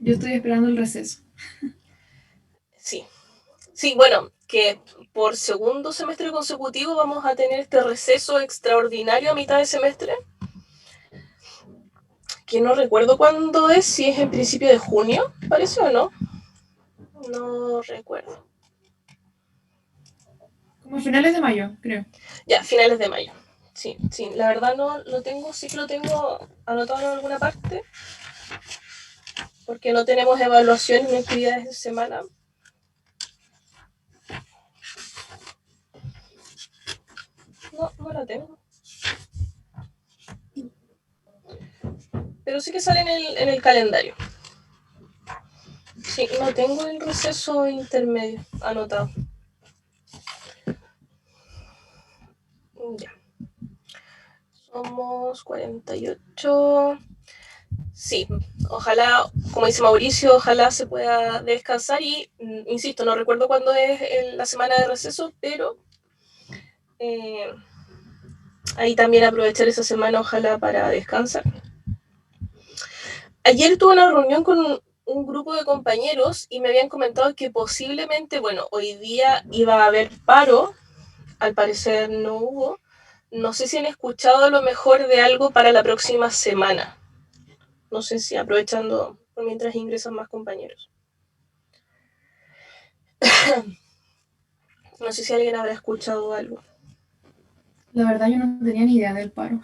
Yo estoy esperando el receso. Sí, sí, bueno, que por segundo semestre consecutivo vamos a tener este receso extraordinario a mitad de semestre, que no recuerdo cuándo es, si es en principio de junio, parece o no, no recuerdo. Como a finales de mayo, creo. Ya, finales de mayo. Sí, sí, la verdad no lo tengo, sí que lo tengo anotado en alguna parte, porque no tenemos evaluaciones ni actividades de semana. No, no la tengo. Pero sí que sale en el calendario. Sí, no tengo el receso intermedio anotado. Ya. Somos 48. Sí, ojalá, como dice Mauricio, ojalá se pueda descansar y, insisto, no recuerdo cuándo es la semana de receso, pero eh, ahí también aprovechar esa semana, ojalá, para descansar. Ayer tuve una reunión con un grupo de compañeros y me habían comentado que posiblemente, bueno, hoy día iba a haber paro, al parecer no hubo. No sé si han escuchado a lo mejor de algo para la próxima semana. No sé si aprovechando por mientras ingresan más compañeros. No sé si alguien habrá escuchado algo. La verdad yo no tenía ni idea del paro.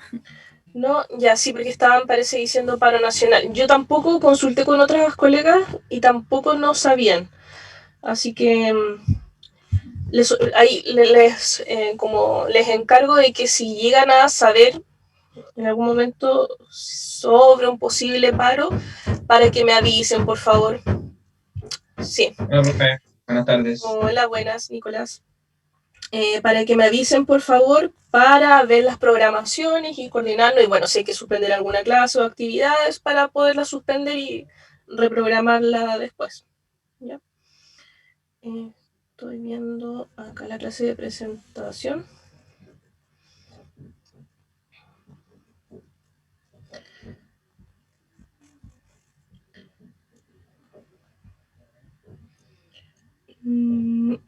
No, ya sí, porque estaban, parece, diciendo paro nacional. Yo tampoco consulté con otras colegas y tampoco no sabían. Así que ahí como les encargo de que si llegan a saber en algún momento sobre un posible paro, para que me avisen, por favor. Sí. Hola, profe. Buenas tardes. Hola, buenas, Nicolás. Para que me avisen, por favor, para ver las programaciones y coordinarlo. Y bueno, si hay que suspender alguna clase o actividades para poderla suspender y reprogramarla después. ¿Ya? Estoy viendo acá la clase de presentación.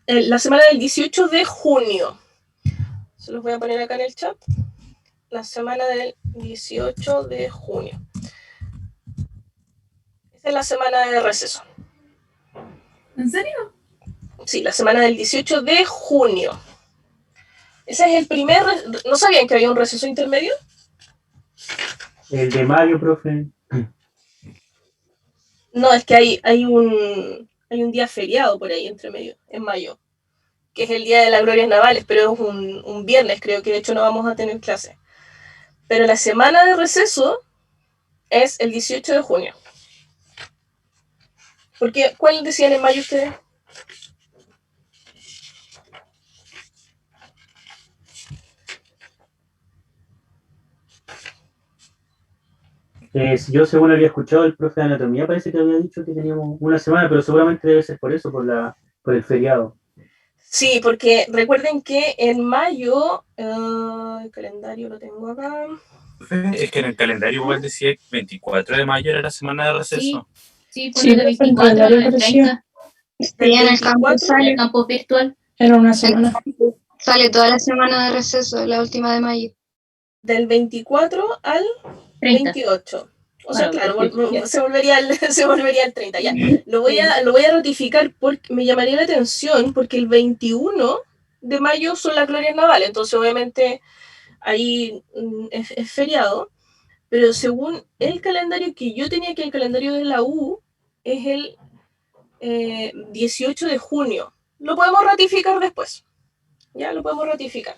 La semana del 18 de junio. Se los voy a poner acá en el chat. La semana del 18 de junio. Esta es la semana de receso. ¿En serio? Sí, la semana del 18 de junio. Ese es el primer. ¿No sabían que había un receso intermedio? El de mayo, profe. No, es que hay un día feriado por ahí entre medio, en mayo, que es el Día de las Glorias Navales, pero es un viernes, creo que de hecho no vamos a tener clase. Pero la semana de receso es el 18 de junio. Porque, ¿cuál decían en mayo ustedes? Yo según había escuchado el profe de anatomía, parece que había dicho que teníamos una semana, pero seguramente debe ser por eso, por el feriado. Sí, porque recuerden que en mayo, el calendario lo tengo acá. Es que en el calendario igual decía que 24 de mayo era la semana de receso. Sí, Sí, ponle de profe, en 24 calendario al aparecía. 30, Del Sí, en el campus 24, en el sale, campus virtual. era una En semana. sale toda la semana de receso, la última de mayo. del 24 al 30. 28. O sea, Bueno, claro, perfecto, ya. se volvería al 30, ya. Sí. Lo voy a ratificar porque me llamaría la atención porque el 21 de mayo son las glorias navales, entonces obviamente ahí es feriado, pero según el calendario que yo tenía, que el calendario de la U es el 18 de junio. Lo podemos ratificar después, ya lo podemos ratificar.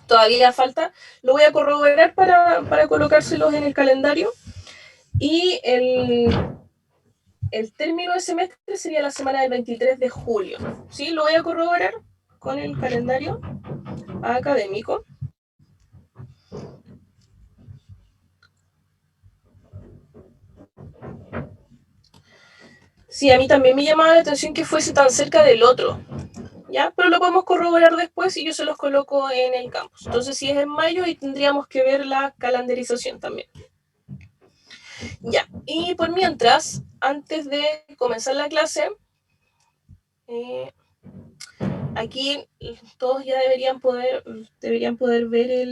Todavía falta, lo voy a corroborar para colocárselos en el calendario. Y el término de semestre sería la semana del 23 de julio. ¿Sí? Lo voy a corroborar con el calendario académico. Sí, a mí también me llamaba la atención que fuese tan cerca del otro, ¿ya? Pero lo podemos corroborar después y yo se los coloco en el campus. Entonces, si es en mayo, y tendríamos que ver la calendarización también. Ya, y por mientras, antes de comenzar la clase, aquí todos ya deberían poder ver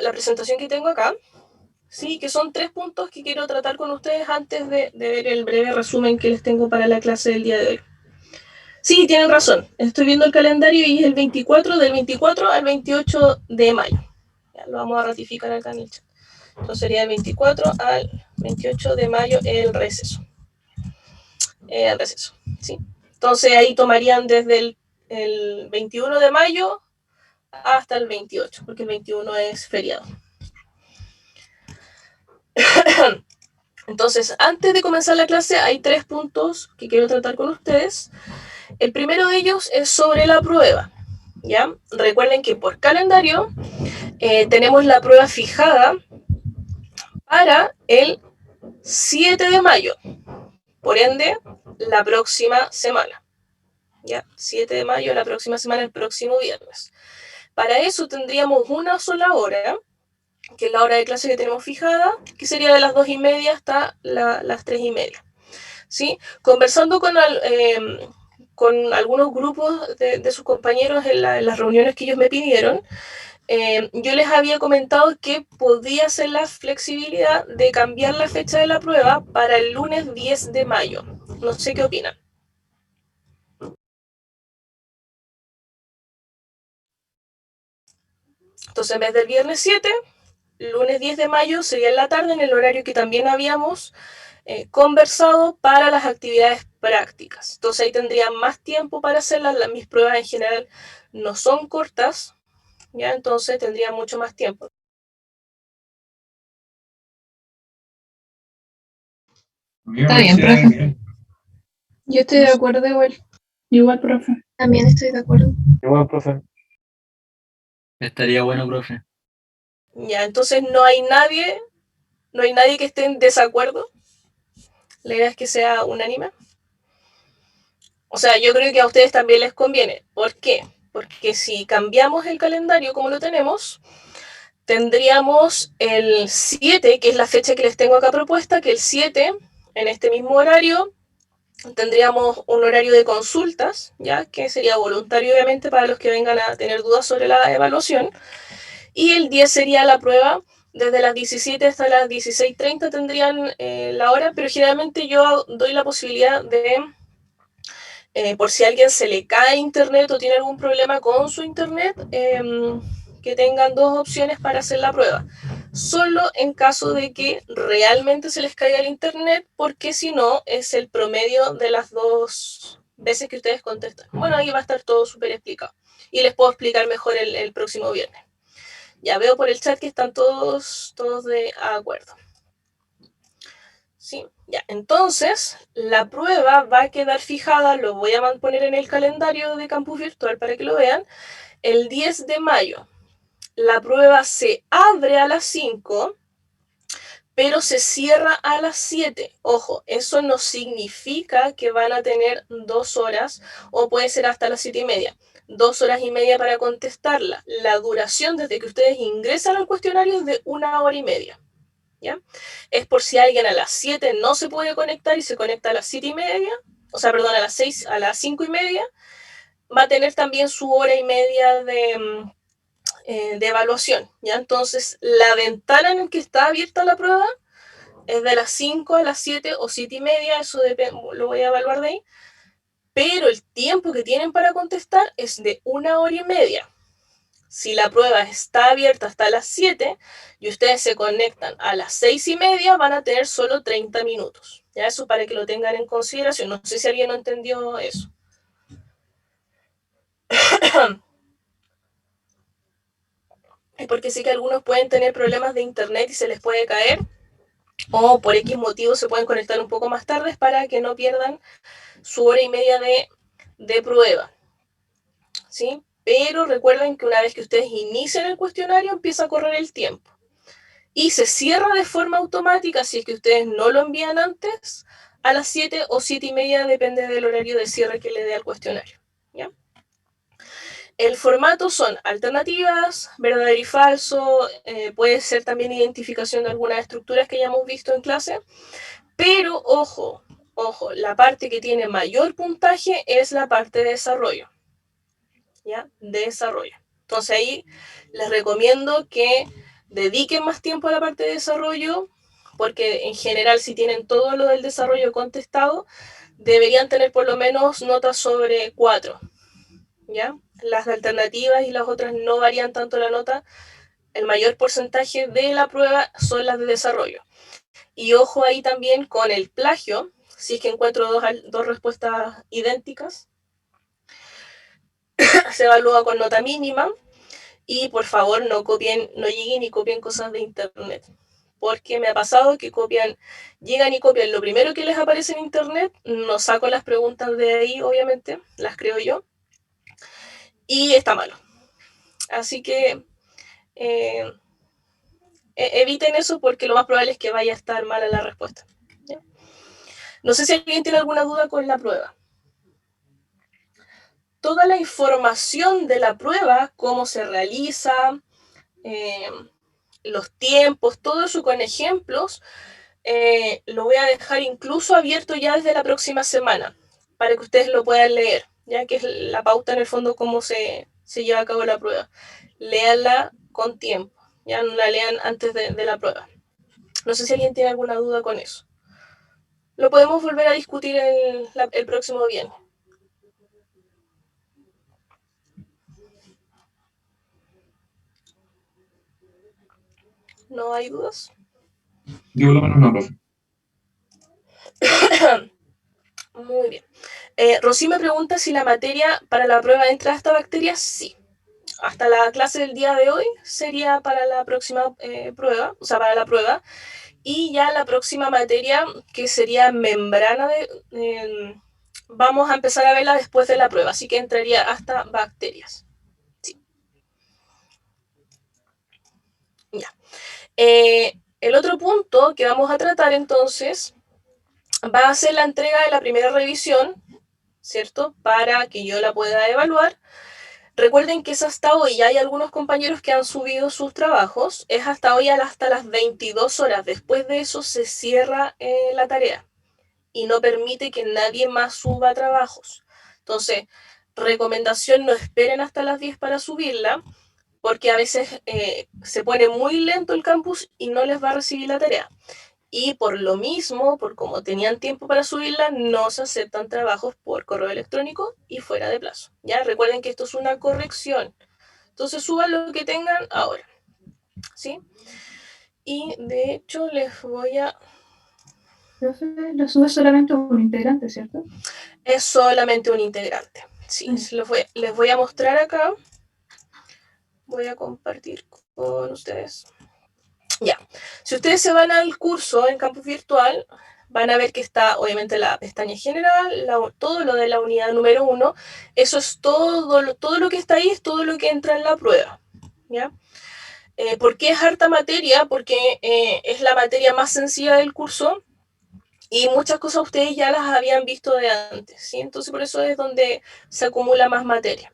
la presentación que tengo acá. Sí, que son 3 puntos que quiero tratar con ustedes antes de ver el breve resumen que les tengo para la clase del día de hoy. Sí, tienen razón. Estoy viendo el calendario y es el 24, del 24 al 28 de mayo. Ya, lo vamos a ratificar acá en el chat. Entonces sería del 24 al 28 de mayo el receso. ¿Sí? Entonces ahí tomarían desde el 21 de mayo hasta el 28, porque el 21 es feriado. Entonces, antes de comenzar la clase, hay 3 puntos que quiero tratar con ustedes. El primero de ellos es sobre la prueba. ¿Ya? Recuerden que por calendario tenemos la prueba fijada para el 7 de mayo. Por ende, la próxima semana. ¿Ya? 7 de mayo, la próxima semana, el próximo viernes. Para eso tendríamos una sola hora, que es la hora de clase que tenemos fijada, que sería de las 2:30 hasta las 3:30. ¿Sí? Conversando con algunos grupos de sus compañeros en las reuniones que ellos me pidieron, yo les había comentado que podía ser la flexibilidad de cambiar la fecha de la prueba para el lunes 10 de mayo. No sé qué opinan. Entonces, en vez del viernes 7, lunes 10 de mayo sería en la tarde, en el horario que también habíamos conversado para las actividades prácticas. Entonces ahí tendrían más tiempo para hacerlas. Mis pruebas en general no son cortas, ¿ya? Entonces tendría mucho más tiempo. Está bien, profe. Yo estoy de acuerdo igual. Igual, profe. También estoy de acuerdo. Igual, profe. Estaría bueno, profe. Ya, entonces no hay nadie que esté en desacuerdo. La idea es que sea unánime. O sea, yo creo que a ustedes también les conviene. ¿Por qué? Porque si cambiamos el calendario como lo tenemos, tendríamos el 7, que es la fecha que les tengo acá propuesta, que el 7, en este mismo horario, tendríamos un horario de consultas, ¿ya? Que sería voluntario, obviamente, para los que vengan a tener dudas sobre la evaluación. Y el 10 sería la prueba. Desde las 17 hasta las 16:30 tendrían la hora, pero generalmente yo doy la posibilidad de, por si a alguien se le cae internet o tiene algún problema con su internet, que tengan 2 opciones para hacer la prueba. Solo en caso de que realmente se les caiga el internet, porque si no, es el promedio de las 2 veces que ustedes contestan. Bueno, ahí va a estar todo súper explicado. Y les puedo explicar mejor el próximo viernes. Ya veo por el chat que están todos de acuerdo. Sí, ya. Entonces, la prueba va a quedar fijada, lo voy a poner en el calendario de Campus Virtual para que lo vean, el 10 de mayo. La prueba se abre a las 5, pero se cierra a las 7. Ojo, eso no significa que van a tener 2 horas o puede ser hasta las 7:30. 2 horas y media para contestarla. La duración desde que ustedes ingresan al cuestionario es de 1 hora y media. ¿Ya? Es por si alguien a las 7 no se puede conectar y se conecta a las 7:30, o sea, perdón, a las 6, a las 5:30, va a tener también su hora y media de evaluación. ¿Ya? Entonces, la ventana en la que está abierta la prueba es de las 5 a las 7 o 7:30, eso lo voy a evaluar de ahí, pero el tiempo que tienen para contestar es de 1 hora y media. Si la prueba está abierta hasta las 7 y ustedes se conectan a las 6:30, van a tener solo 30 minutos. Ya, eso para que lo tengan en consideración. No sé si alguien no entendió eso. Es porque sé que algunos pueden tener problemas de internet y se les puede caer, o por X motivo se pueden conectar un poco más tarde para que no pierdan su hora y media de prueba. ¿Sí? Pero recuerden que una vez que ustedes inician el cuestionario, empieza a correr el tiempo. Y se cierra de forma automática si es que ustedes no lo envían antes, a las 7 o 7:30, depende del horario de cierre que le dé al cuestionario. ¿Ya? El formato son alternativas, verdadero y falso, puede ser también identificación de algunas estructuras que ya hemos visto en clase, pero ojo, la parte que tiene mayor puntaje es la parte de desarrollo, ¿ya? Desarrollo. Entonces ahí les recomiendo que dediquen más tiempo a la parte de desarrollo, porque en general si tienen todo lo del desarrollo contestado, deberían tener por lo menos notas sobre 4, ¿ya? Las alternativas y las otras no varían tanto la nota. El mayor porcentaje de la prueba son las de desarrollo. Y ojo ahí también con el plagio, si es que encuentro dos respuestas idénticas, se evalúa con nota mínima. Y por favor no lleguen y copien cosas de internet. Porque me ha pasado que llegan y copian lo primero que les aparece en internet, no saco las preguntas de ahí, obviamente, las creo yo, y está malo. Así que eviten eso porque lo más probable es que vaya a estar mala la respuesta. ¿Ya? No sé si alguien tiene alguna duda con la prueba. Toda la información de la prueba, cómo se realiza, los tiempos, todo eso con ejemplos, lo voy a dejar incluso abierto ya desde la próxima semana para que ustedes lo puedan leer, ya que es la pauta en el fondo cómo se lleva a cabo la prueba. Léanla con tiempo, ya no la lean antes de la prueba. No sé si alguien tiene alguna duda con eso. Lo podemos volver a discutir el próximo viernes. ¿No hay dudas? Yo por lo menos no, profe. Muy bien. Rosy me pregunta si la materia para la prueba entra esta bacteria. Sí. Hasta la clase del día de hoy sería para la próxima prueba, o sea, para la prueba. Y ya la próxima materia, que sería membrana vamos a empezar a verla después de la prueba, así que entraría hasta bacterias. Sí. Ya. El otro punto que vamos a tratar entonces va a ser la entrega de la primera revisión, ¿cierto? Para que yo la pueda evaluar. Recuerden que es hasta hoy, ya hay algunos compañeros que han subido sus trabajos, es hasta hoy hasta las 22 horas, después de eso se cierra la tarea y no permite que nadie más suba trabajos. Entonces, recomendación, no esperen hasta las 10 para subirla, porque a veces se pone muy lento el campus y no les va a recibir la tarea. Y por lo mismo, por como tenían tiempo para subirla, no se aceptan trabajos por correo electrónico y fuera de plazo. Ya recuerden que esto es una corrección. Entonces suban lo que tengan ahora. ¿Sí? Y de hecho les voy a... Profe, lo sube solamente un integrante, ¿cierto? Es solamente un integrante. Sí, les voy a mostrar acá. Voy a compartir con ustedes. Ya, si ustedes se van al curso en campus virtual, van a ver que está obviamente la pestaña general, todo lo de la unidad número 1, eso es todo lo que está ahí, es todo lo que entra en la prueba, ¿ya? ¿Por qué es harta materia? Porque es la materia más sencilla del curso y muchas cosas ustedes ya las habían visto de antes, ¿sí? Entonces por eso es donde se acumula más materia.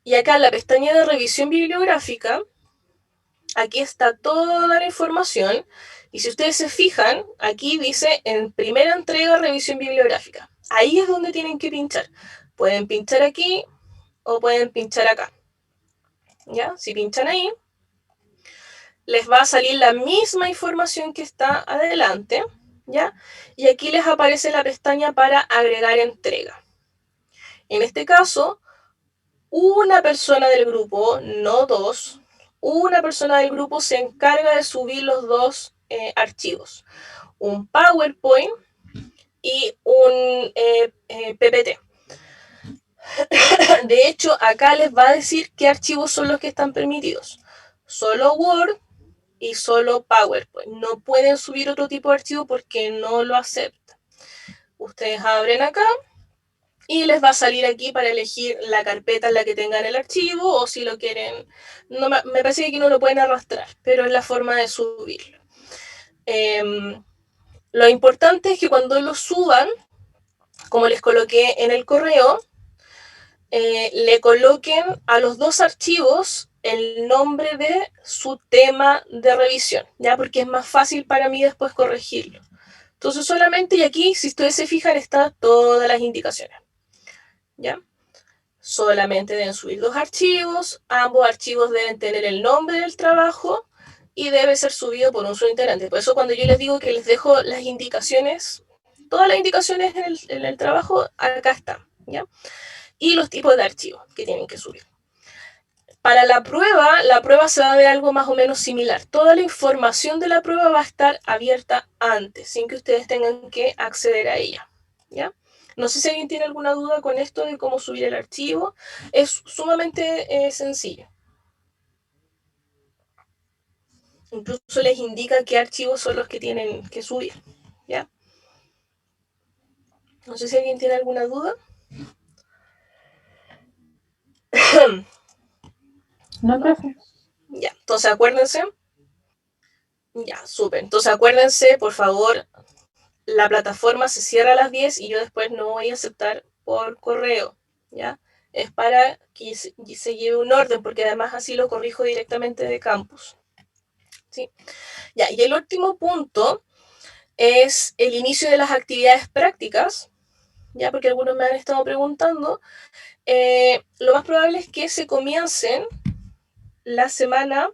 Y acá en la pestaña de revisión bibliográfica, aquí está toda la información y si ustedes se fijan, aquí dice en primera entrega revisión bibliográfica. Ahí es donde tienen que pinchar. Pueden pinchar aquí o pueden pinchar acá. ¿Ya? Si pinchan ahí, les va a salir la misma información que está adelante, ¿ya? Y aquí les aparece la pestaña para agregar entrega. En este caso, una persona del grupo, no dos, una persona del grupo se encarga de subir los dos archivos, un PowerPoint y un PPT. De hecho, acá les va a decir qué archivos son los que están permitidos. Solo Word y solo PowerPoint. No pueden subir otro tipo de archivo porque no lo acepta. Ustedes abren acá y les va a salir aquí para elegir la carpeta en la que tengan el archivo o si lo quieren, no, me parece que aquí no lo pueden arrastrar, pero es la forma de subirlo. Lo importante es que cuando lo suban, como les coloqué en el correo, le coloquen a los dos archivos el nombre de su tema de revisión, ¿ya? Porque es más fácil para mí después corregirlo. Entonces solamente, y aquí, si ustedes se fijan, están todas las indicaciones, ¿ya? Solamente deben subir 2 archivos, ambos archivos deben tener el nombre del trabajo y debe ser subido por un solo integrante. Por eso cuando yo les digo que les dejo las indicaciones, todas las indicaciones en el trabajo, acá están, ¿ya? Y los tipos de archivos que tienen que subir. Para la prueba se va a ver algo más o menos similar. Toda la información de la prueba va a estar abierta antes, sin que ustedes tengan que acceder a ella, ¿ya? No sé si alguien tiene alguna duda con esto de cómo subir el archivo. Es sumamente sencillo. Incluso les indica qué archivos son los que tienen que subir, ¿ya? No sé si alguien tiene alguna duda. No, profe. Ya, entonces acuérdense. Ya, súper. Entonces acuérdense, por favor, la plataforma se cierra a las 10 y yo después no voy a aceptar por correo, ¿ya? Es para que se lleve un orden, porque además así lo corrijo directamente de campus, ¿sí? Ya, y el último punto es el inicio de las actividades prácticas, ya, porque algunos me han estado preguntando. Lo más probable es que se comiencen la semana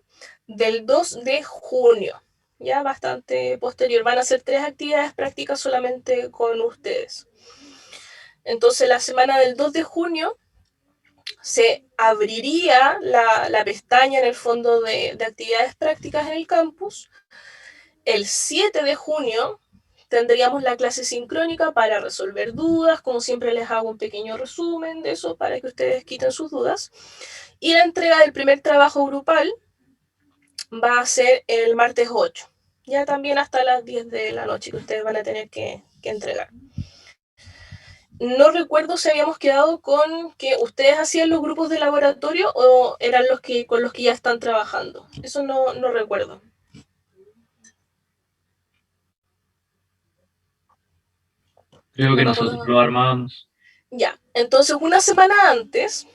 del 2 de junio, ya bastante posterior. Van a ser 3 actividades prácticas solamente con ustedes. Entonces, la semana del 2 de junio se abriría la pestaña en el fondo de actividades prácticas en el campus. El 7 de junio tendríamos la clase sincrónica para resolver dudas. Como siempre, les hago un pequeño resumen de eso para que ustedes quiten sus dudas. Y la entrega del primer trabajo grupal va a ser el martes 8, ya también hasta las 10 de la noche que ustedes van a tener que entregar. No recuerdo si habíamos quedado con que ustedes hacían los grupos de laboratorio o eran con los que ya están trabajando. Eso no recuerdo. Creo que nosotros lo armábamos. Ya, entonces una semana antes,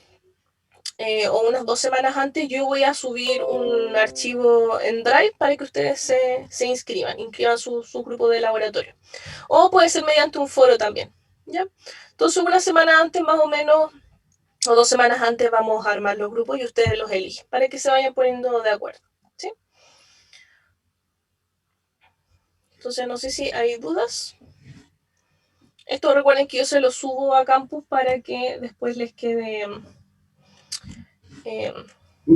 o unas 2 semanas antes, yo voy a subir un archivo en Drive para que ustedes se inscriban su grupo de laboratorio. O puede ser mediante un foro también, ¿ya? Entonces una semana antes más o menos, o 2 semanas antes, vamos a armar los grupos y ustedes los eligen para que se vayan poniendo de acuerdo, ¿sí? Entonces no sé si hay dudas. Esto recuerden que yo se lo subo a Campus para que después les quede...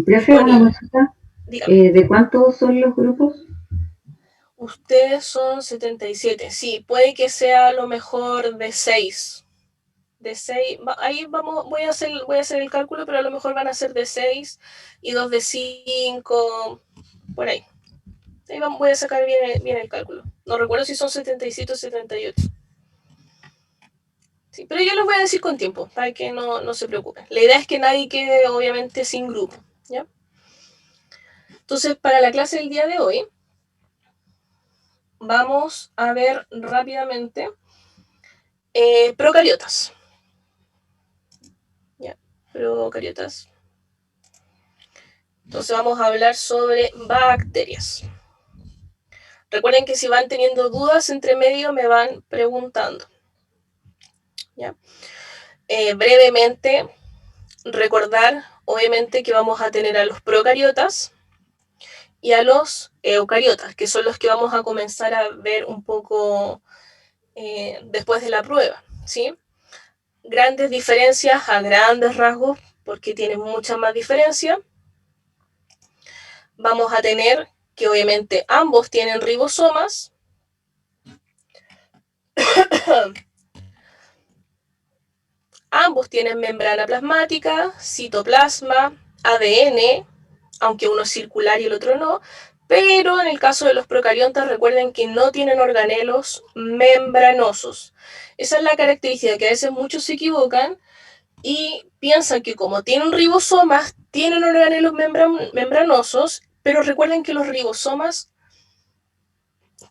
Profe, una consulta. ¿De cuántos son los grupos? Ustedes son 77. Sí, puede que sea a lo mejor de 6. De 6. Ahí voy a hacer el cálculo, pero a lo mejor van a ser de 6 y 2 de 5, por ahí. Ahí voy a sacar bien el cálculo. No recuerdo si son 77 o 78. Sí, pero yo les voy a decir con tiempo, para que no se preocupen. La idea es que nadie quede, obviamente, sin grupo, ¿ya? Entonces, para la clase del día de hoy, vamos a ver rápidamente procariotas. ¿Ya? Procariotas. Entonces vamos a hablar sobre bacterias. Recuerden que si van teniendo dudas entre medio, me van preguntando, ¿ya? Brevemente, recordar, obviamente, que vamos a tener a los procariotas y a los eucariotas, que son los que vamos a comenzar a ver un poco después de la prueba, ¿sí? Grandes diferencias a grandes rasgos, porque tienen mucha más diferencia. Vamos a tener que obviamente ambos tienen ribosomas. Ambos tienen membrana plasmática, citoplasma, ADN, aunque uno es circular y el otro no, pero en el caso de los procariontas recuerden que no tienen organelos membranosos. Esa es la característica, que a veces muchos se equivocan y piensan que como tienen ribosomas, tienen organelos membranosos, pero recuerden que los ribosomas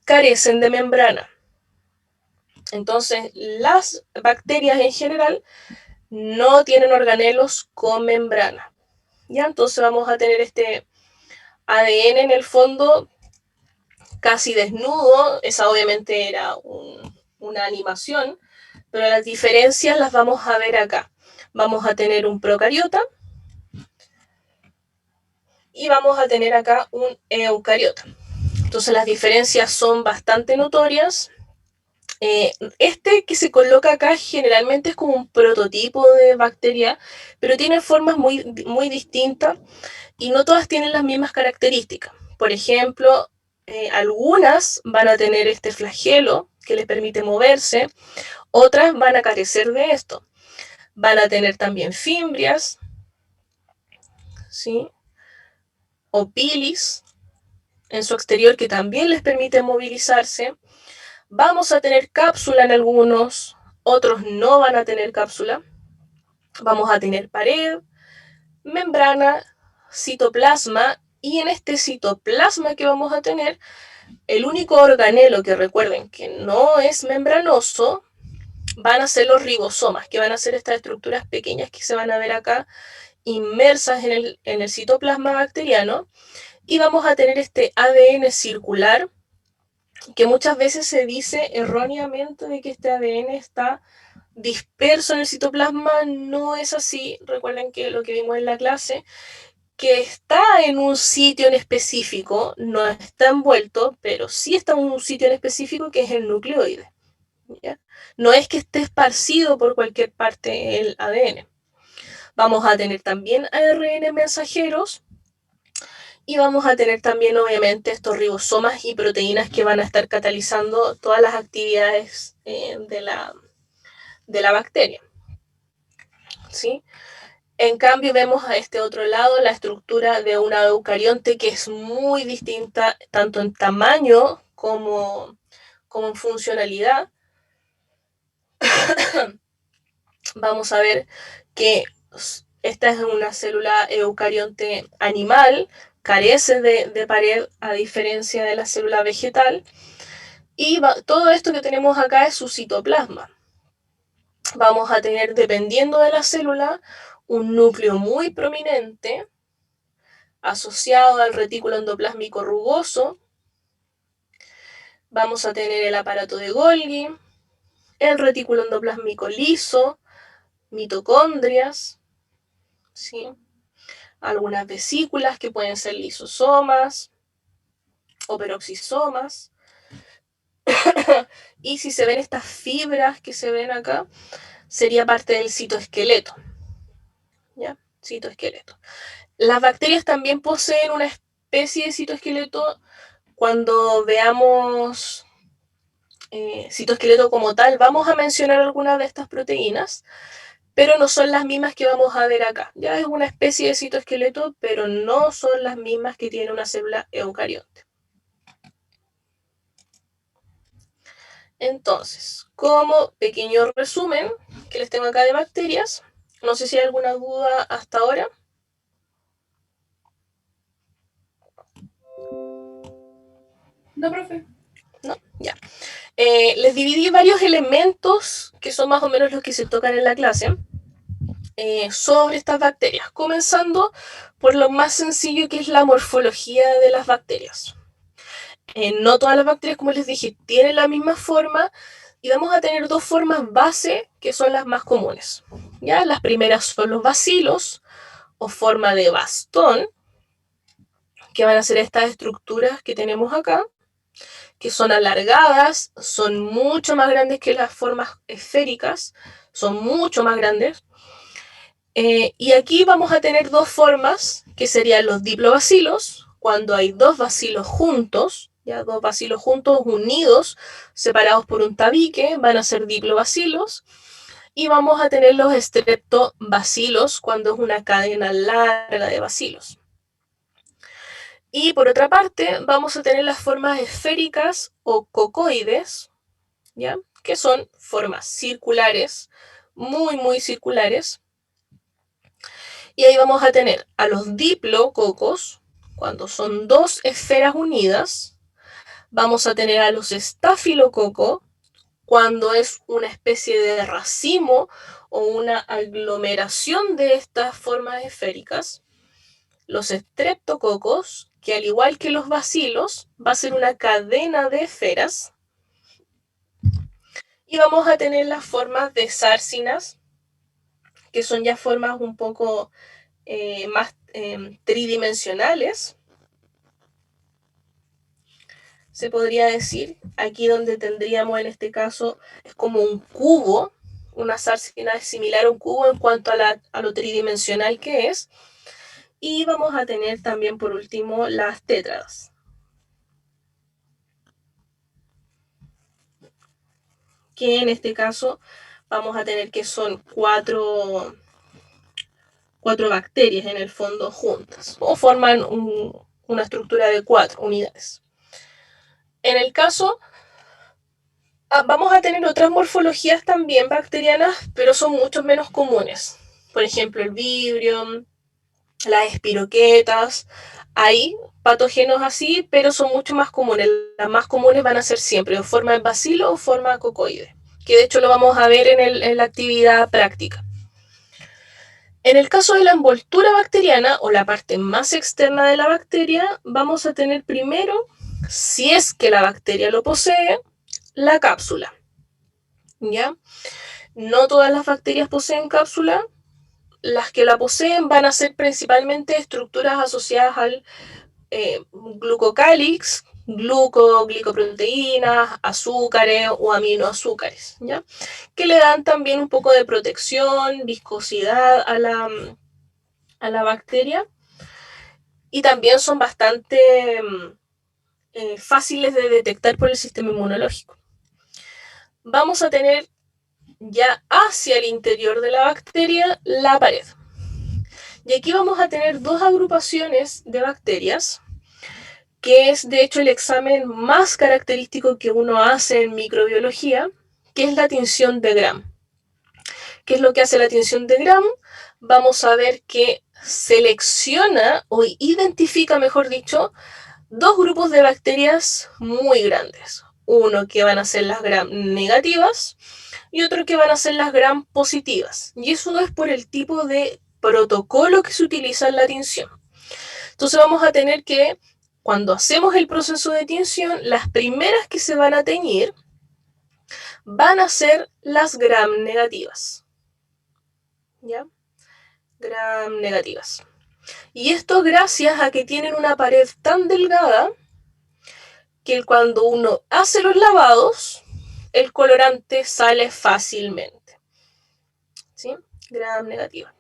carecen de membrana. Entonces, las bacterias en general no tienen organelos con membrana. ¿Ya? Entonces vamos a tener este ADN en el fondo casi desnudo. Esa obviamente era una animación, pero las diferencias las vamos a ver acá. Vamos a tener un procariota y vamos a tener acá un eucariota. Entonces las diferencias son bastante notorias. Este que se coloca acá generalmente es como un prototipo de bacteria, pero tiene formas muy, muy distintas y no todas tienen las mismas características. Por ejemplo, algunas van a tener este flagelo que les permite moverse, otras van a carecer de esto. Van a tener también fimbrias, ¿sí? O pilis en su exterior que también les permite movilizarse. Vamos a tener cápsula en algunos, otros no van a tener cápsula. Vamos a tener pared, membrana, citoplasma, y en este citoplasma que vamos a tener, el único organelo que recuerden que no es membranoso van a ser los ribosomas, que van a ser estas estructuras pequeñas que se van a ver acá inmersas en el citoplasma bacteriano, y vamos a tener este ADN circular, que muchas veces se dice erróneamente de que este ADN está disperso en el citoplasma. No es así. Recuerden que lo que vimos en la clase, que está en un sitio en específico, no está envuelto, pero sí está en un sitio en específico que es el nucleoide, ¿ya? No es que esté esparcido por cualquier parte el ADN. Vamos a tener también ARN mensajeros y vamos a tener también obviamente estos ribosomas y proteínas que van a estar catalizando todas las actividades de la bacteria, ¿sí? En cambio vemos a este otro lado la estructura de una eucarionte que es muy distinta tanto en tamaño como en funcionalidad. Vamos a ver que esta es una célula eucarionte animal, carece de pared a diferencia de la célula vegetal, y todo esto que tenemos acá es su citoplasma. Vamos a tener, dependiendo de la célula, un núcleo muy prominente asociado al retículo endoplásmico rugoso. Vamos a tener el aparato de Golgi, el retículo endoplásmico liso, mitocondrias, ¿sí? Algunas vesículas que pueden ser lisosomas o peroxisomas. Y si se ven estas fibras que se ven acá, sería parte del citoesqueleto, ¿ya? Citoesqueleto. Las bacterias también poseen una especie de citoesqueleto. Cuando veamos citoesqueleto como tal, vamos a mencionar algunas de estas proteínas, pero no son las mismas que vamos a ver acá. Ya es una especie de citoesqueleto, pero no son las mismas que tiene una célula eucarionte. Entonces, como pequeño resumen que les tengo acá de bacterias, no sé si hay alguna duda hasta ahora. No, profe. No, ya. Les dividí varios elementos que son más o menos los que se tocan en la clase sobre estas bacterias, comenzando por lo más sencillo, que es la morfología de las bacterias. No todas las bacterias, como les dije, tienen la misma forma, y vamos a tener dos formas base que son las más comunes, ¿ya? Las primeras son los bacilos, o forma de bastón, que van a ser estas estructuras que tenemos acá, que son alargadas, son mucho más grandes que las formas esféricas, son mucho más grandes. Y aquí vamos a tener dos formas, que serían los diplobacilos, cuando hay dos bacilos juntos, ya dos bacilos juntos, unidos, separados por un tabique, van a ser diplobacilos. Y vamos a tener los streptobacilos, cuando es una cadena larga de bacilos. Y por otra parte, vamos a tener las formas esféricas o cocoides, ¿ya? Que son formas circulares, muy, muy circulares. Y ahí vamos a tener a los diplococos, cuando son dos esferas unidas. Vamos a tener a los estafilococos, cuando es una especie de racimo o una aglomeración de estas formas esféricas. Los estreptococos, que al igual que los bacilos, va a ser una cadena de esferas. Y vamos a tener las formas de sárcinas, que son ya formas un poco más tridimensionales. Se podría decir, aquí donde tendríamos en este caso, es como un cubo, una sársina es similar a un cubo en cuanto a lo tridimensional que es. Y vamos a tener también por último las tétradas, que en este caso vamos a tener que son cuatro bacterias en el fondo juntas, o forman una estructura de 4 unidades. En el caso, vamos a tener otras morfologías también bacterianas, pero son mucho menos comunes. Por ejemplo, el vibrio, las espiroquetas, hay patógenos así, pero son mucho más comunes. Las más comunes van a ser siempre o forma de bacilo o forma cocoide, que de hecho lo vamos a ver en la actividad práctica. En el caso de la envoltura bacteriana o la parte más externa de la bacteria, vamos a tener primero, si es que la bacteria lo posee, la cápsula. ¿Ya? No todas las bacterias poseen cápsula. Las que la poseen van a ser principalmente estructuras asociadas al glucocálix, glicoproteínas, azúcares o aminoazúcares, ¿ya? Que le dan también un poco de protección, viscosidad a la bacteria, y también son bastante fáciles de detectar por el sistema inmunológico. Vamos a tener ya hacia el interior de la bacteria la pared. Y aquí vamos a tener dos agrupaciones de bacterias, que es de hecho el examen más característico que uno hace en microbiología, que es la tinción de Gram. ¿Qué es lo que hace la tinción de Gram? Vamos a ver que selecciona o identifica, mejor dicho, dos grupos de bacterias muy grandes. Uno que van a ser las Gram negativas y otro que van a ser las Gram positivas. Y eso es por el tipo de protocolo que se utiliza en la tinción. Entonces vamos a tener que, cuando hacemos el proceso de tinción, las primeras que se van a teñir van a ser las Gram negativas. ¿Ya? Gram negativas. Y esto gracias a que tienen una pared tan delgada que cuando uno hace los lavados, el colorante sale fácilmente. ¿Sí? Gram negativa.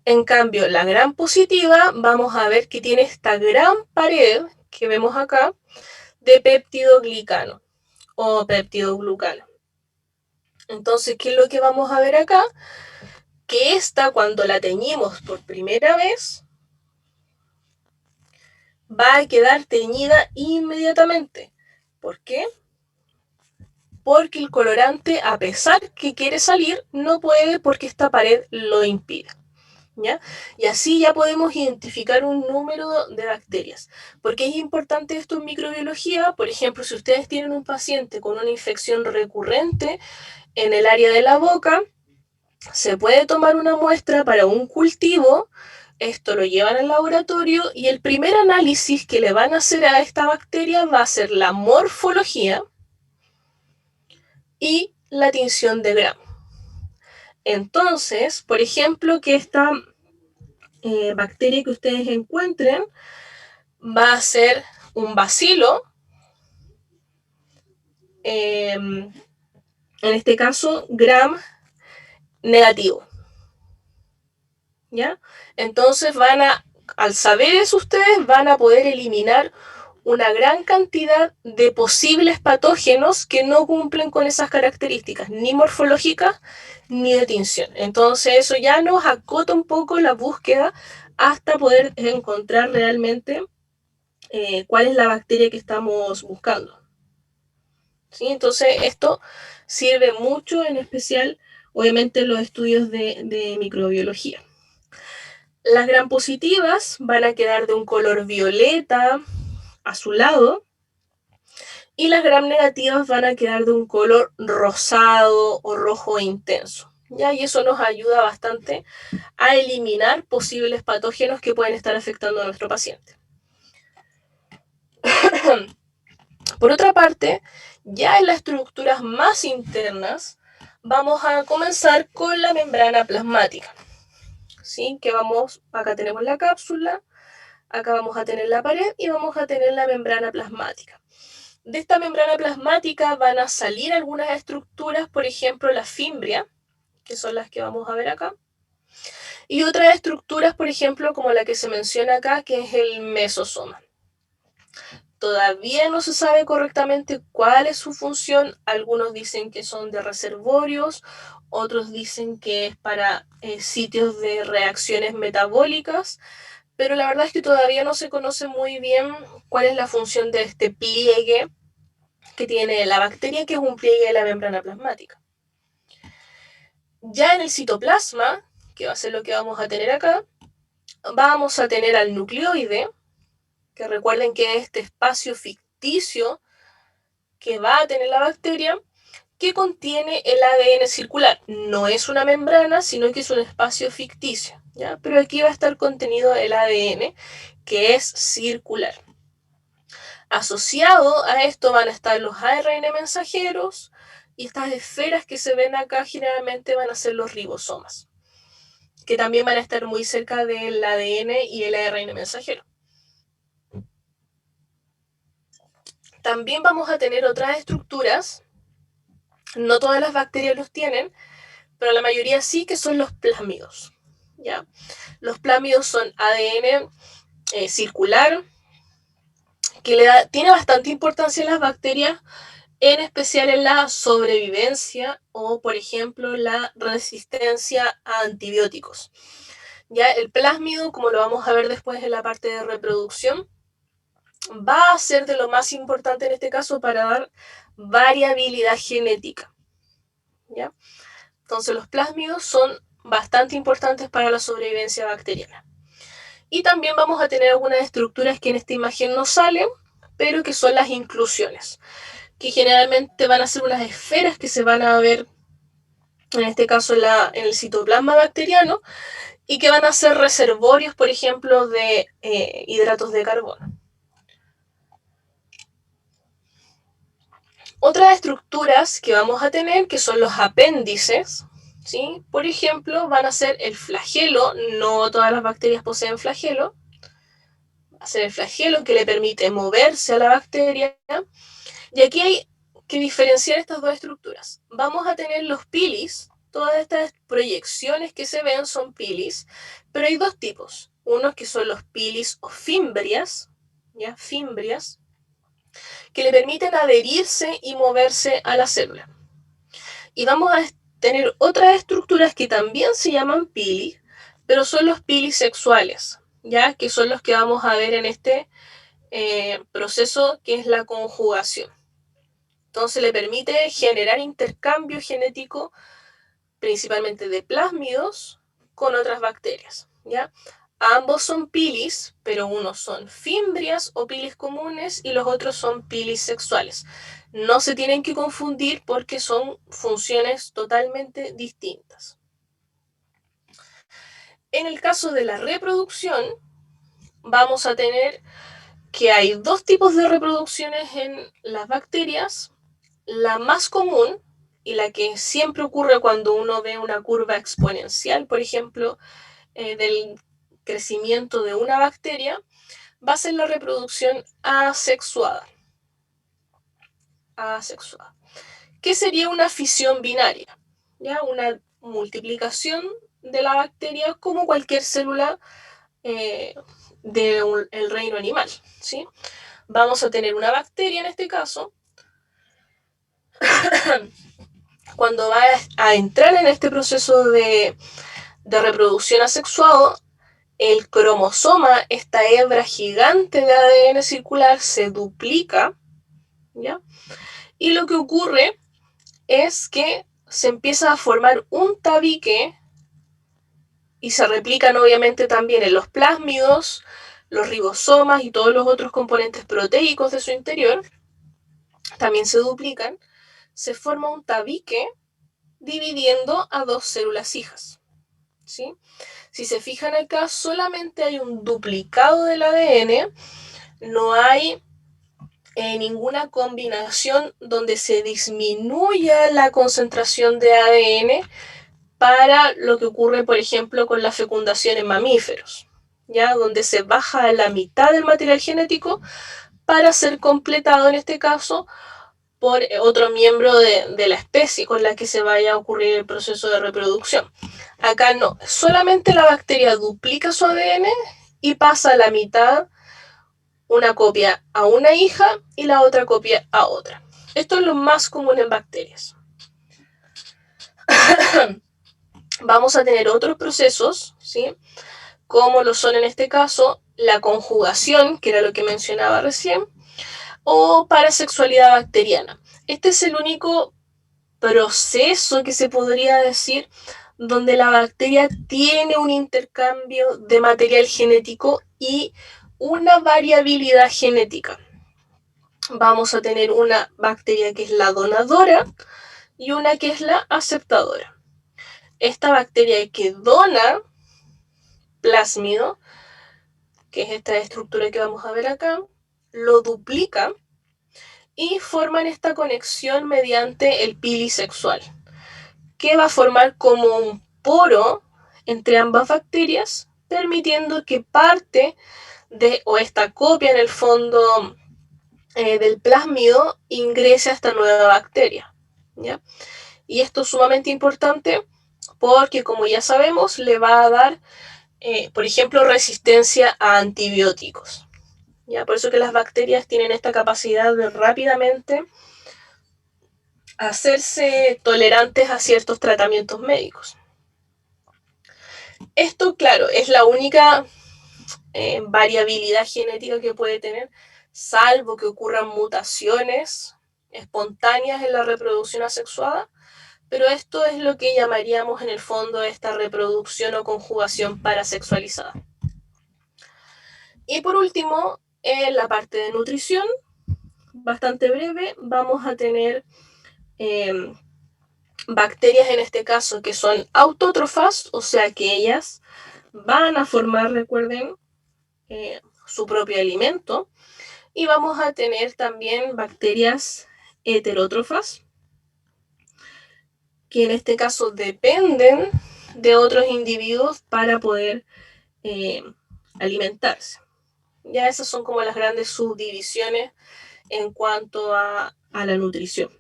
En cambio, la Gram positiva, vamos a ver que tiene esta gran pared que vemos acá de peptidoglicano o peptidoglucano. Entonces, ¿qué es lo que vamos a ver acá? Que esta, cuando la teñimos por primera vez, va a quedar teñida inmediatamente. ¿Por qué? Porque el colorante, a pesar que quiere salir, no puede porque esta pared lo impide. ¿Ya? Y así ya podemos identificar un número de bacterias. ¿Por qué es importante esto en microbiología? Por ejemplo, si ustedes tienen un paciente con una infección recurrente en el área de la boca, se puede tomar una muestra para un cultivo, esto lo llevan al laboratorio y el primer análisis que le van a hacer a esta bacteria va a ser la morfología y la tinción de Gram. Entonces, por ejemplo, que esta bacteria que ustedes encuentren va a ser un bacilo, en este caso Gram negativo. ¿Ya? Entonces al saber eso ustedes van a poder eliminar una gran cantidad de posibles patógenos que no cumplen con esas características, ni morfológicas ni de tinción. Entonces eso ya nos acota un poco la búsqueda hasta poder encontrar realmente cuál es la bacteria que estamos buscando. ¿Sí? Entonces esto sirve mucho, en especial, obviamente, en los estudios de microbiología. Las Gram positivas van a quedar de un color violeta azulado y las gram negativas van a quedar de un color rosado o rojo intenso, ¿ya? Y eso nos ayuda bastante a eliminar posibles patógenos que pueden estar afectando a nuestro paciente. Por otra parte, ya en las estructuras más internas, vamos a comenzar con la membrana plasmática. ¿Sí? Que acá tenemos la cápsula, acá vamos a tener la pared y vamos a tener la membrana plasmática. De esta membrana plasmática van a salir algunas estructuras, por ejemplo la fimbria, que son las que vamos a ver acá, y otras estructuras, por ejemplo, como la que se menciona acá, que es el mesosoma. Todavía no se sabe correctamente cuál es su función. Algunos dicen que son de reservorios, otros dicen que es para sitios de reacciones metabólicas, pero la verdad es que todavía no se conoce muy bien cuál es la función de este pliegue que tiene la bacteria, que es un pliegue de la membrana plasmática. Ya en el citoplasma, que va a ser lo que vamos a tener acá, vamos a tener al nucleoide, que recuerden que es este espacio ficticio que va a tener la bacteria, que contiene el ADN circular. No es una membrana, sino que es un espacio ficticio, ¿ya? Pero aquí va a estar contenido el ADN, que es circular. Asociado a esto van a estar los ARN mensajeros, y estas esferas que se ven acá generalmente van a ser los ribosomas, que también van a estar muy cerca del ADN y el ARN mensajero. También vamos a tener otras estructuras, no todas las bacterias los tienen, pero la mayoría sí, que son los plásmidos, ¿ya? Los plásmidos son ADN circular, que tiene bastante importancia en las bacterias, en especial en la sobrevivencia o, por ejemplo, la resistencia a antibióticos. Ya el plásmido, como lo vamos a ver después en la parte de reproducción, va a ser de lo más importante en este caso para dar variabilidad genética, ¿ya? Entonces los plásmidos son bastante importantes para la sobrevivencia bacteriana. Y también vamos a tener algunas estructuras que en esta imagen no salen, pero que son las inclusiones, que generalmente van a ser unas esferas que se van a ver, en este caso en el citoplasma bacteriano, y que van a ser reservorios, por ejemplo, de hidratos de carbono. Otras estructuras que vamos a tener, que son los apéndices, ¿sí? Por ejemplo, van a ser el flagelo. No todas las bacterias poseen flagelo. Va a ser el flagelo que le permite moverse a la bacteria. Y aquí hay que diferenciar estas dos estructuras. Vamos a tener los pilis. Todas estas proyecciones que se ven son pilis, pero hay dos tipos. Unos que son los pilis o fimbrias, ¿ya? Fimbrias, que le permiten adherirse y moverse a la célula. Y vamos a tener otras estructuras que también se llaman pili, pero son los pilis sexuales, ¿ya? Que son los que vamos a ver en este proceso, que es la conjugación. Entonces le permite generar intercambio genético, principalmente de plásmidos, con otras bacterias, ¿ya? Ambos son pilis, pero unos son fimbrias o pilis comunes y los otros son pilis sexuales. No se tienen que confundir porque son funciones totalmente distintas. En el caso de la reproducción, vamos a tener que hay dos tipos de reproducciones en las bacterias. La más común y la que siempre ocurre cuando uno ve una curva exponencial, por ejemplo, del crecimiento de una bacteria, va a ser la reproducción asexuada. ¿Qué sería una fisión binaria? ¿Ya? Una multiplicación de la bacteria como cualquier célula del reino animal, ¿sí? Vamos a tener una bacteria en este caso. Cuando va a entrar en este proceso de reproducción asexuado, el cromosoma, esta hebra gigante de ADN circular, se duplica, ¿ya? Y lo que ocurre es que se empieza a formar un tabique y se replican obviamente también en los plásmidos, los ribosomas y todos los otros componentes proteicos de su interior. también se duplican, se forma un tabique dividiendo a 2 células hijas, ¿sí? Si se fijan acá, solamente hay un duplicado del ADN, no hay ninguna combinación donde se disminuya la concentración de ADN para lo que ocurre, por ejemplo, con la fecundación en mamíferos, ¿ya? Donde se baja a la mitad del material genético para ser completado, en este caso, por otro miembro de la especie con la que se vaya a ocurrir el proceso de reproducción. Acá no, solamente la bacteria duplica su ADN y pasa a la mitad una copia a una hija y la otra copia a otra. Esto es lo más común en bacterias. Vamos a tener otros procesos, ¿sí? Como lo son en este caso la conjugación, que era lo que mencionaba recién, o parasexualidad bacteriana. Este es el único proceso que se podría decir donde la bacteria tiene un intercambio de material genético y una variabilidad genética. Vamos a tener una bacteria que es la donadora y una que es la aceptadora. Esta bacteria que dona plásmido, que es esta estructura que vamos a ver acá, lo duplica y forman esta conexión mediante el pili sexual, que va a formar como un poro entre ambas bacterias, permitiendo que parte de, o esta copia en el fondo del plásmido, ingrese a esta nueva bacteria, ¿ya? Y esto es sumamente importante porque, como ya sabemos, le va a dar, por ejemplo, resistencia a antibióticos. ¿Ya? Por eso que las bacterias tienen esta capacidad de rápidamente hacerse tolerantes a ciertos tratamientos médicos. Esto, claro, es la única variabilidad genética que puede tener, salvo que ocurran mutaciones espontáneas en la reproducción asexuada, pero esto es lo que llamaríamos en el fondo esta reproducción o conjugación parasexualizada. Y por último, en la parte de nutrición, bastante breve, vamos a tener bacterias en este caso que son autótrofas, o sea que ellas van a formar, recuerden, su propio alimento. Y vamos a tener también bacterias heterótrofas, que en este caso dependen de otros individuos para poder alimentarse. Ya esas son como las grandes subdivisiones en cuanto a la nutrición.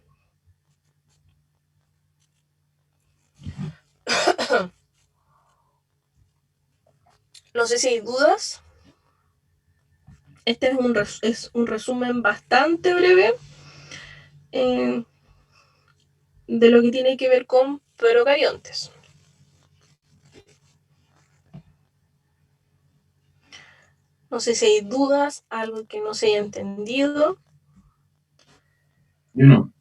No sé si hay dudas. Este es un resumen bastante breve de lo que tiene que ver con procariontes. No sé si hay dudas, algo que no se haya entendido. No.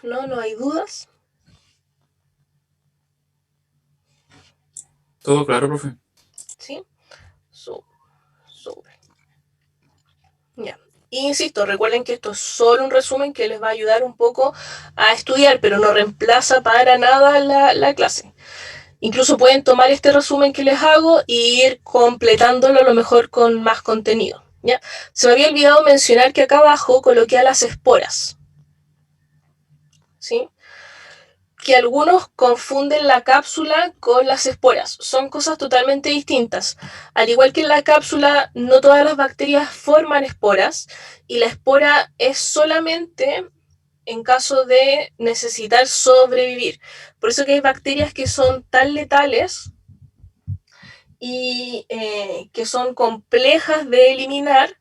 No hay dudas. Todo claro, profe. ¿Sí? Súper. Ya. Insisto, recuerden que esto es solo un resumen que les va a ayudar un poco a estudiar, pero no reemplaza para nada la clase. Incluso pueden tomar este resumen que les hago e ir completándolo a lo mejor con más contenido, ¿ya? Se me había olvidado mencionar que acá abajo coloqué a las esporas, ¿sí? Que algunos confunden la cápsula con las esporas. Son cosas totalmente distintas. Al igual que en la cápsula, no todas las bacterias forman esporas y la espora es solamente en caso de necesitar sobrevivir. Por eso que hay bacterias que son tan letales y que son complejas de eliminar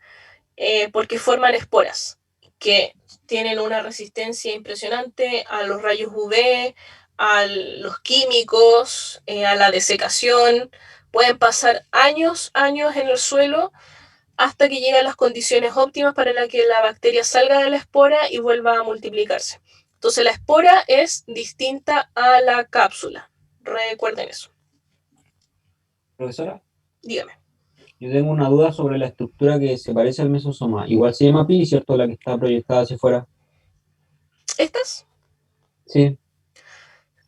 porque forman esporas que tienen una resistencia impresionante a los rayos UV, a los químicos, a la desecación. Pueden pasar años en el suelo hasta que lleguen las condiciones óptimas para que la bacteria salga de la espora y vuelva a multiplicarse. Entonces la espora es distinta a la cápsula. Recuerden eso. Profesora, Dígame. Yo tengo una duda sobre la estructura que se parece al mesosoma. Igual se llama pili, ¿cierto? La que está proyectada hacia afuera. ¿Estas? Sí,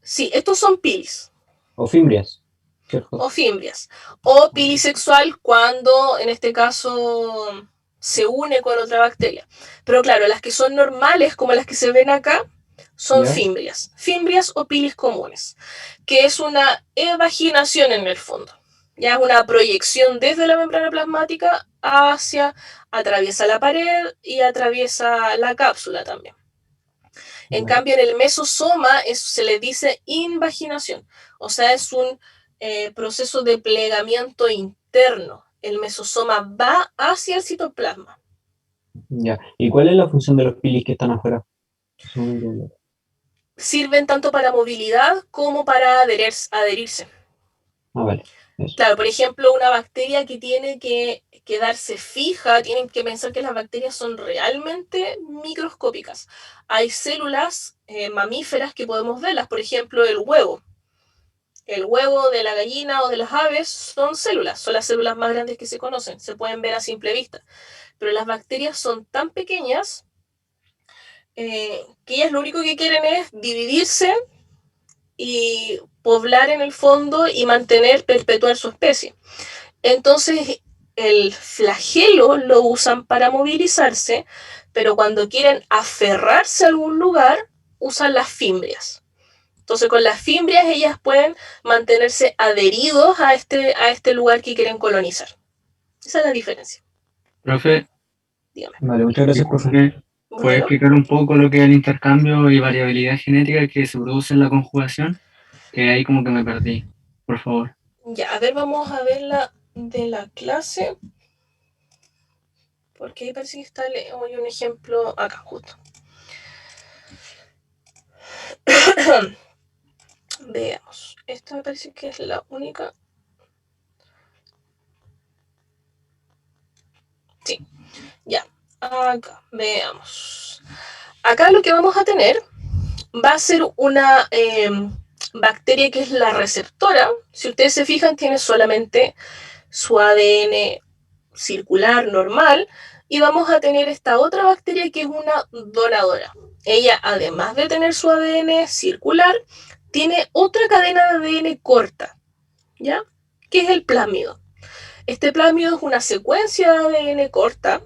Sí, estos son pilis o fimbrias, ¿cierto? o fimbrias. O pilisexual cuando, en este caso, se une con otra bacteria. Pero claro, las que son normales, como las que se ven acá, son ¿Ya? fimbrias. Fimbrias o pilis comunes, que es una evaginación en el fondo. Ya es una proyección desde la membrana plasmática atraviesa la pared y atraviesa la cápsula también. En Vale. cambio, en el mesosoma se le dice invaginación, o sea, es un proceso de plegamiento interno. El mesosoma va hacia el citoplasma. Ya. ¿Y cuál es la función de los pilis que están afuera? Eso no entiendo. Sirven tanto para movilidad como para adherirse. Ah, vale. Eso. Claro, por ejemplo, una bacteria que tiene que quedarse fija, tienen que pensar que las bacterias son realmente microscópicas. Hay células mamíferas que podemos verlas, por ejemplo, el huevo. El huevo de la gallina o de las aves son las células más grandes que se conocen, se pueden ver a simple vista. Pero las bacterias son tan pequeñas que ellas lo único que quieren es dividirse y poblar en el fondo y perpetuar su especie. Entonces, el flagelo lo usan para movilizarse, pero cuando quieren aferrarse a algún lugar, usan las fimbrias. Entonces, con las fimbrias ellas pueden mantenerse adheridos a este lugar que quieren colonizar. Esa es la diferencia. Profe, Dígame. Vale, muchas gracias, profe. ¿puede Bueno, explicar un poco lo que es el intercambio y variabilidad genética que se produce en la conjugación? Que ahí como que me perdí, por favor. ya, a ver, vamos a ver la de la clase. Porque ahí parece que está hoy un ejemplo acá, justo. Veamos. Esta me parece que es la única. Sí, ya. Acá, veamos. Acá lo que vamos a tener va a ser una bacteria que es la receptora. Si ustedes se fijan, tiene solamente su ADN circular normal. Y vamos a tener esta otra bacteria que es una donadora. Ella, además de tener su ADN circular, tiene otra cadena de ADN corta, ¿ya? Que es el plásmido. Este plásmido es una secuencia de ADN corta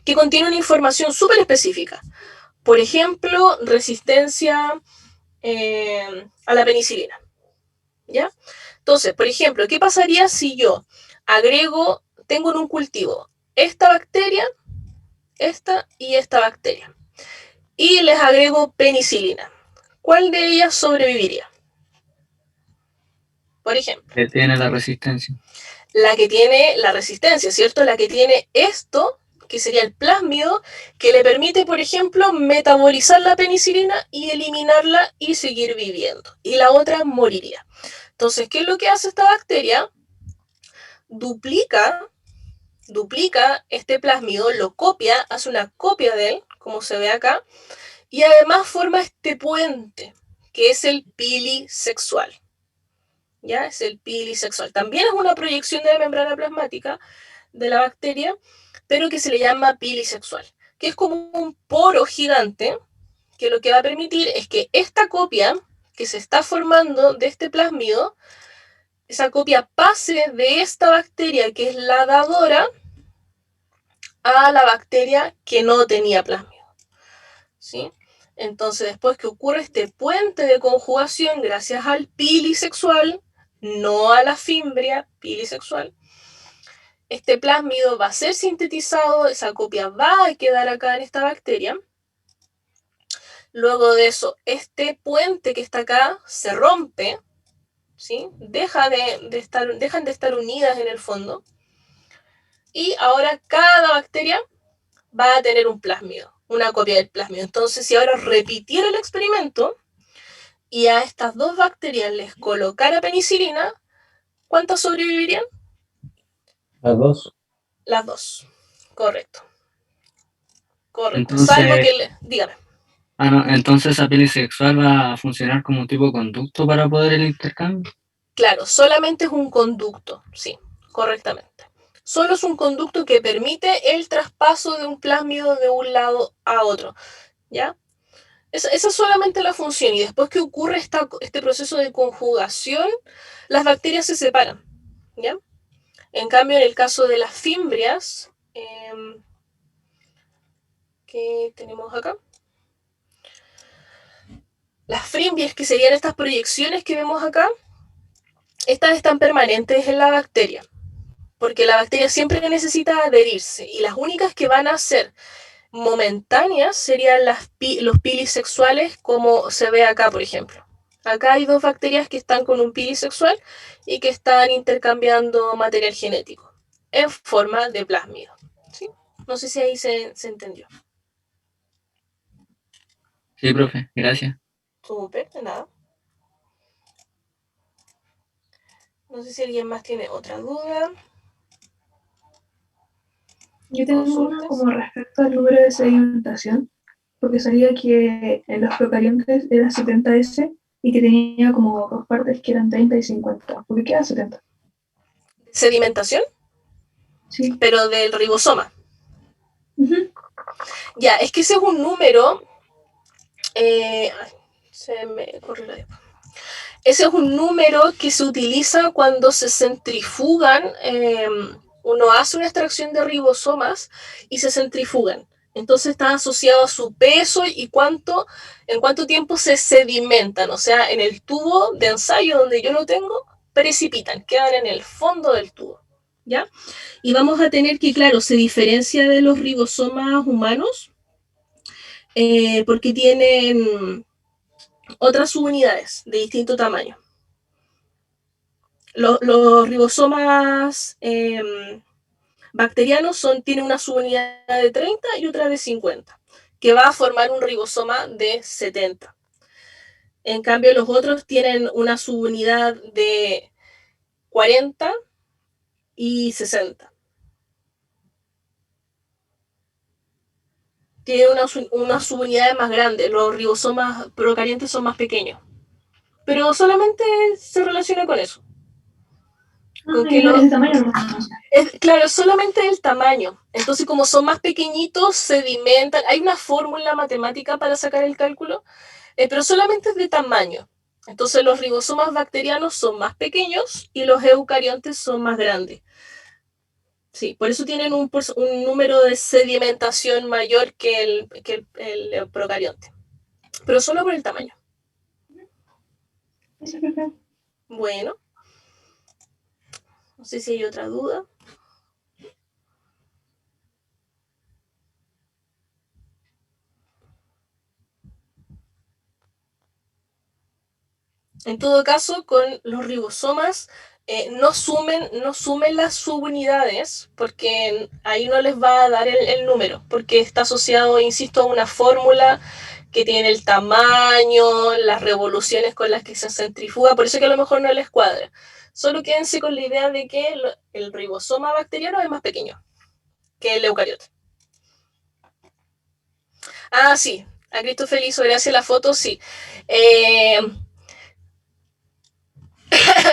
que contiene una información súper específica. Por ejemplo, resistencia a la penicilina, ¿ya? Entonces, por ejemplo, ¿qué pasaría si yo tengo en un cultivo esta bacteria, esta y esta bacteria, y les agrego penicilina? ¿Cuál de ellas sobreviviría? Por ejemplo, Que tiene la resistencia. la que tiene la resistencia, ¿cierto? La que tiene esto, que sería el plásmido, que le permite, por ejemplo, metabolizar la penicilina y eliminarla y seguir viviendo. Y la otra moriría. Entonces, ¿qué es lo que hace esta bacteria? Duplica este plásmido, lo copia, hace una copia de él, como se ve acá, y además forma este puente, que es el pilisexual. ¿Ya? Es el pilisexual. También es una proyección de la membrana plasmática de la bacteria, pero que se le llama pilisexual, que es como un poro gigante, que lo que va a permitir es que esta copia que se está formando de este plásmido, esa copia pase de esta bacteria que es la dadora a la bacteria que no tenía plásmido, ¿sí? Entonces, después que ocurre este puente de conjugación gracias al pilisexual, no a la fimbria pilisexual, este plásmido va a ser sintetizado, esa copia va a quedar acá en esta bacteria. Luego de eso, este puente que está acá se rompe, ¿sí? Dejan de estar unidas en el fondo. Y ahora cada bacteria va a tener un plásmido, una copia del plásmido. Entonces, si ahora repitiera el experimento y a estas dos bacterias les colocara penicilina, ¿cuántas sobrevivirían? Las dos. Las dos. Correcto. Entonces, Salvo que dígame. no, entonces esa pilisexual va a funcionar como un tipo de conducto para poder el intercambio. Claro, solamente es un conducto, sí, correctamente. Solo es un conducto que permite el traspaso de un plásmido de un lado a otro, ¿ya? Esa es solamente la función, y después que ocurre este proceso de conjugación, las bacterias se separan, ¿ya? En cambio, en el caso de las fimbrias, ¿qué tenemos acá? Las fimbrias, que serían estas proyecciones que vemos acá, estas están permanentes en la bacteria, porque la bacteria siempre necesita adherirse, y las únicas que van a ser momentáneas serían los pilis sexuales, como se ve acá, por ejemplo. Acá hay 2 bacterias que están con un pili sexual y que están intercambiando material genético en forma de plásmido, ¿sí? No sé si ahí se entendió. Sí, profe, gracias. Súper, de nada. No sé si alguien más tiene otra duda. Yo tengo una Consultas. como respecto al número de sedimentación, porque sabía que en los procariontes era 70S y que tenía como 2 partes que eran 30 y 50. ¿Por qué queda 70? Sedimentación, Sí. pero del ribosoma. Ujú. Ya, es que ese es un número. Se me corrió la diapositiva. Ese es un número que se utiliza cuando se centrifugan. Uno hace una extracción de ribosomas y se centrifugan. Entonces está asociado a su peso y en cuánto tiempo se sedimentan. O sea, en el tubo de ensayo donde yo lo tengo, precipitan, quedan en el fondo del tubo, ¿ya? Y vamos a tener que, claro, se diferencia de los ribosomas humanos porque tienen otras subunidades de distinto tamaño. Los ribosomas bacterianos tienen una subunidad de 30 y otra de 50, que va a formar un ribosoma de 70. En cambio, los otros tienen una subunidad de 40 y 60. Tienen unas subunidades más grandes. Los ribosomas procarientes son más pequeños. Pero solamente se relaciona con eso. Con que el tamaño no. Claro, solamente el tamaño. Entonces, como son más pequeñitos, sedimentan. Hay una fórmula matemática para sacar el cálculo, pero solamente es de tamaño. Entonces, los ribosomas bacterianos son más pequeños y los eucariontes son más grandes. Sí, por eso tienen un número de sedimentación mayor que el procarionte. Pero solo por el tamaño. Bueno. No sé si hay otra duda. En todo caso, con los ribosomas no sumen las subunidades, porque ahí no les va a dar el número, porque está asociado, insisto, a una fórmula que tiene el tamaño, las revoluciones con las que se centrifuga, por eso que a lo mejor no les cuadra. Solo quédense con la idea de que el ribosoma bacteriano es más pequeño que el eucariote. Ah, sí, a Christopher hizo gracias la foto, sí.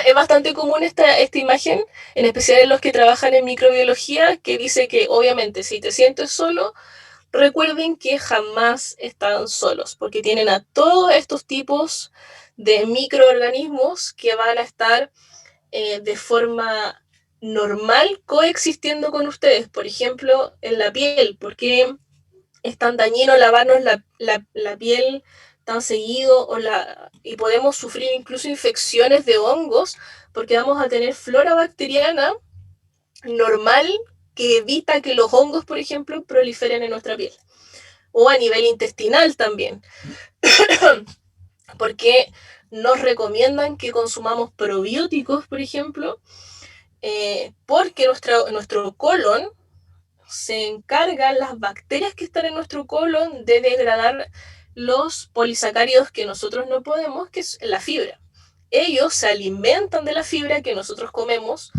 Es bastante común esta imagen, en especial en los que trabajan en microbiología, que dice que obviamente si te sientes solo, recuerden que jamás están solos, porque tienen a todos estos tipos de microorganismos que van a estar de forma normal coexistiendo con ustedes. Por ejemplo, en la piel, porque es tan dañino lavarnos la piel tan seguido y podemos sufrir incluso infecciones de hongos porque vamos a tener flora bacteriana normal que evita que los hongos, por ejemplo, proliferen en nuestra piel. O a nivel intestinal también. Porque nos recomiendan que consumamos probióticos, por ejemplo, porque nuestro colon se encargan las bacterias que están en nuestro colon de degradar los polisacáridos que nosotros no podemos, que es la fibra. Ellos se alimentan de la fibra que nosotros comemos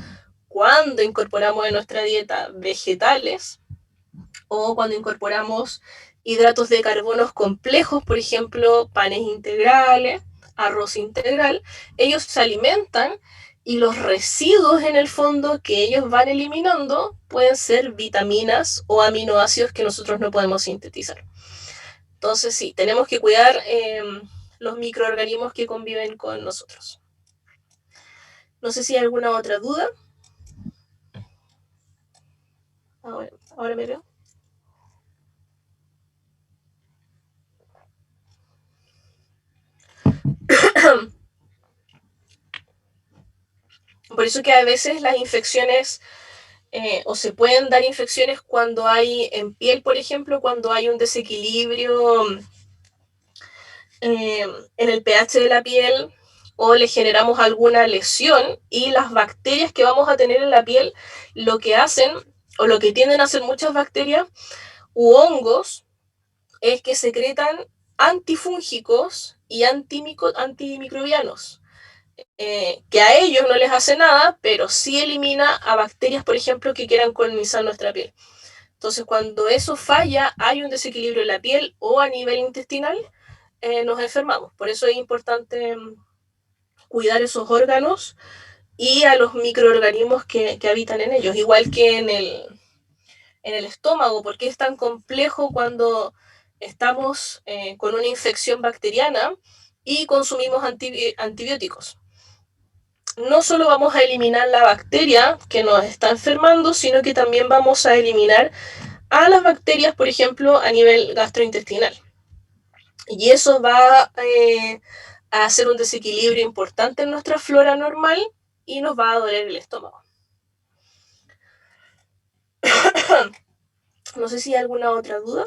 cuando incorporamos en nuestra dieta vegetales o cuando incorporamos hidratos de carbono complejos, por ejemplo, panes integrales, arroz integral. Ellos se alimentan y los residuos en el fondo que ellos van eliminando pueden ser vitaminas o aminoácidos que nosotros no podemos sintetizar. Entonces sí, tenemos que cuidar los microorganismos que conviven con nosotros. No sé si hay alguna otra duda. Ahora me veo. Por eso que a veces las infecciones, o se pueden dar infecciones cuando hay en piel, por ejemplo, cuando hay un desequilibrio en el pH de la piel, o le generamos alguna lesión, y las bacterias que vamos a tener en la piel, lo que hacen, o lo que tienden a hacer muchas bacterias u hongos, es que secretan antifúngicos y antimicrobianos, que a ellos no les hace nada, pero sí elimina a bacterias, por ejemplo, que quieran colonizar nuestra piel. Entonces, cuando eso falla, hay un desequilibrio en la piel o a nivel intestinal, nos enfermamos. Por eso es importante cuidar esos órganos y a los microorganismos que habitan en ellos, igual que en el estómago. ¿Por qué es tan complejo cuando estamos con una infección bacteriana y consumimos antibióticos? No solo vamos a eliminar la bacteria que nos está enfermando, sino que también vamos a eliminar a las bacterias, por ejemplo, a nivel gastrointestinal. Y eso va a hacer un desequilibrio importante en nuestra flora normal y nos va a doler el estómago. No sé si hay alguna otra duda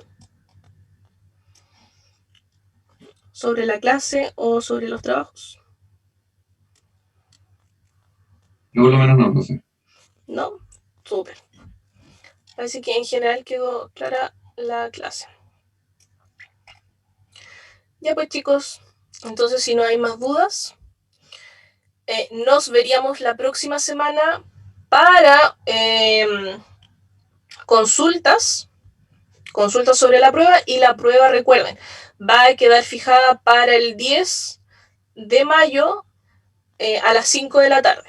sobre la clase o sobre los trabajos. Yo por lo menos no, profe. ¿No? Súper. Así que en general quedó clara la clase. Ya pues, chicos, entonces si no hay más dudas, nos veríamos la próxima semana para consultas sobre la prueba, y la prueba, recuerden, va a quedar fijada para el 10 de mayo a las 5 de la tarde,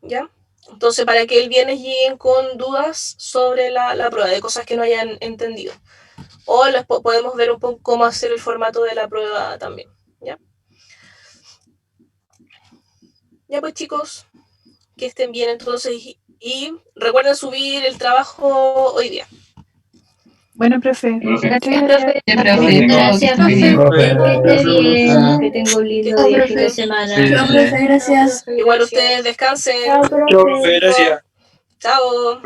¿ya? Entonces, para que el viernes lleguen con dudas sobre la prueba, de cosas que no hayan entendido. O les podemos ver un poco cómo hacer el formato de la prueba también, ¿ya? Ya pues, chicos, que estén bien entonces, y recuerden subir el trabajo hoy día. Bueno, profe. Profe. Profe, Gracias, profe. profe. Que esté bien. Que tenga un lindo Chao, día, profe. fin de semana. Sí. Chao, profe, gracias. Igual ustedes descansen. Chao, profe. Gracias. Chao.